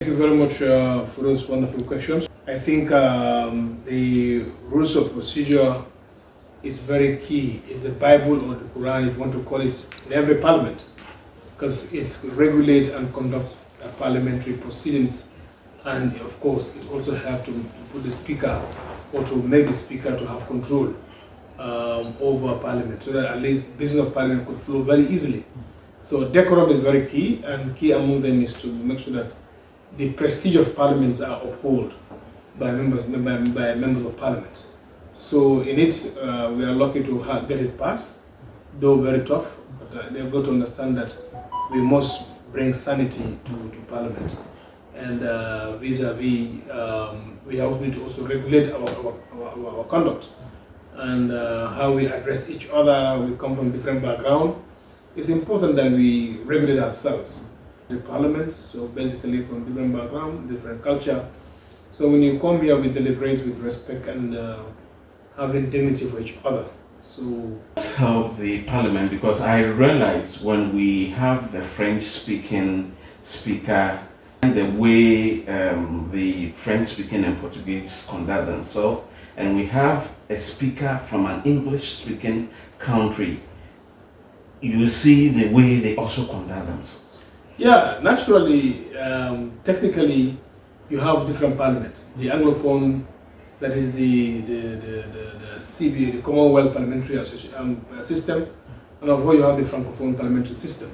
Thank you very much for those wonderful questions. I think the rules of procedure is very key. It's the Bible or the Quran, if you want to call it, in every parliament, because it regulates and conducts parliamentary proceedings, and of course, it also helps to put the speaker or to make the speaker to have control over parliament, so that at least business of parliament could flow very easily. So decorum is very key, and key among them is to make sure that the prestige of parliaments are upheld by members of parliament. So in it, we are lucky to get it passed, though very tough, but they've got to understand that we must bring sanity to parliament. And vis-a-vis, we also need to also regulate our conduct and how we address each other. We come from different backgrounds. It's important that we regulate ourselves. The parliament, so basically from different background, different culture. So when you come here, we deliberate with respect and having dignity for each other. So let's help the parliament, because I realize when we have the French-speaking speaker and the way the French-speaking and Portuguese conduct themselves, and we have a speaker from an English-speaking country, you see the way they also conduct themselves. Yeah, naturally, technically, you have different parliaments. The Anglophone, that is the CBA, the Commonwealth Parliamentary System, and of course you have the Francophone Parliamentary System.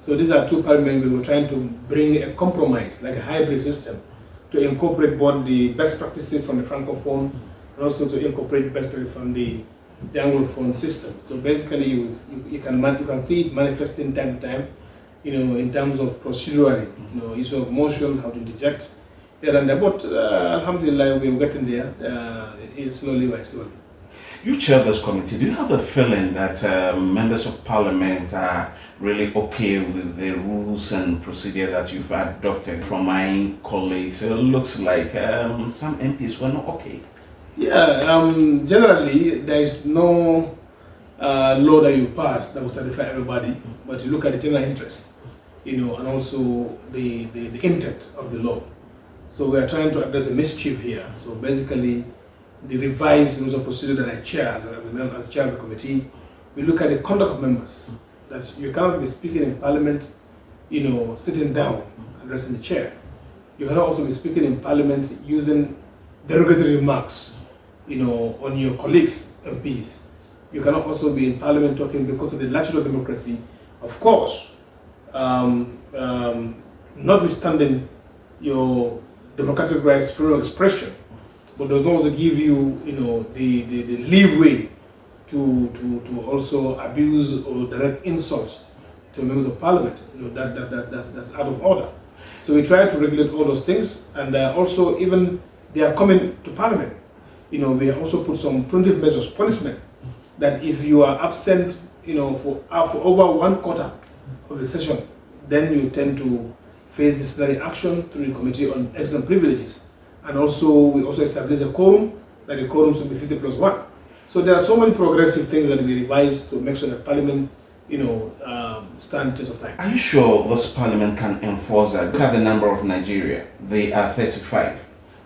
So these are two parliaments. We were trying to bring a compromise, like a hybrid system, to incorporate both the best practices from the Francophone and also to incorporate best practices from the Anglophone system. So basically, you can see it manifesting time to time. In terms of procedurally, issue of motion, how to interject, here and there. But alhamdulillah, we're getting there. It's slowly by slowly. You chair this committee. Do you have the feeling that members of parliament are really okay with the rules and procedure that you've adopted? From my colleagues, it looks like some MPs were not okay. Yeah, generally, there is no law that you pass that will satisfy everybody, but you look at the general interest, and also the intent of the law. So we are trying to address the mischief here. So basically, the revised rules of procedure that I chair as chair of the committee, we look at the conduct of members. That you cannot be speaking in parliament, sitting down, addressing the chair. You cannot also be speaking in parliament using derogatory remarks, on your colleagues, MPs. You cannot also be in parliament talking because of the latitude of democracy. Of course, notwithstanding your democratic rights to freedom of expression, but does not also give you, the leeway to also abuse or direct insult to members of parliament. That's out of order. So we try to regulate all those things, and also even they are coming to parliament. We have also put some punitive measures, punishment, that if you are absent, for over 1/4 of the session, then you tend to face disciplinary action through the Committee on Excellent Privileges. And also, we also establish a quorum, that the quorum should be 50+1. So there are so many progressive things that we revise to make sure that Parliament, stand the test of time. Are you sure this Parliament can enforce that? Look at the number of Nigeria. They are 35.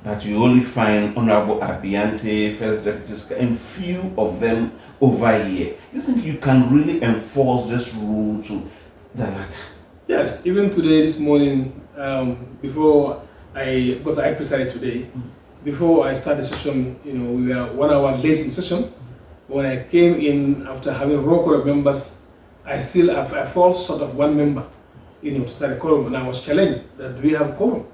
But you only find Honorable Abiante, First Deputy, and few of them over here. You think you can really enforce this rule to the latter? Yes, even today, this morning, because I presided today, before I started the session, we were 1 hour late in session. When I came in after having a roll call of members, I fall short of one member, to start a quorum, and I was challenged that we have a quorum.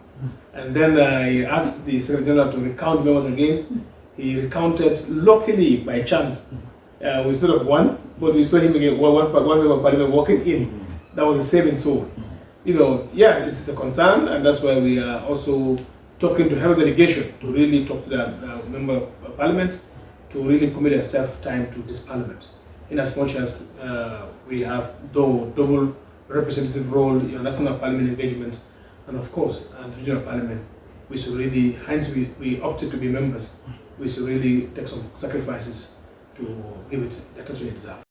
And then I asked the Secretary General to recount members again. He recounted luckily by chance. We stood of one, but we saw him again, one member of parliament walking in. That was a saving soul. This is a concern, and that's why we are also talking to head of delegation to really talk to the member of parliament to really commit themselves time to this parliament. In as much as we have double representative role in national parliament engagement, and of course, and regional parliament, we should really, hence we opted to be members, we should really take some sacrifices to give it the attention it deserves.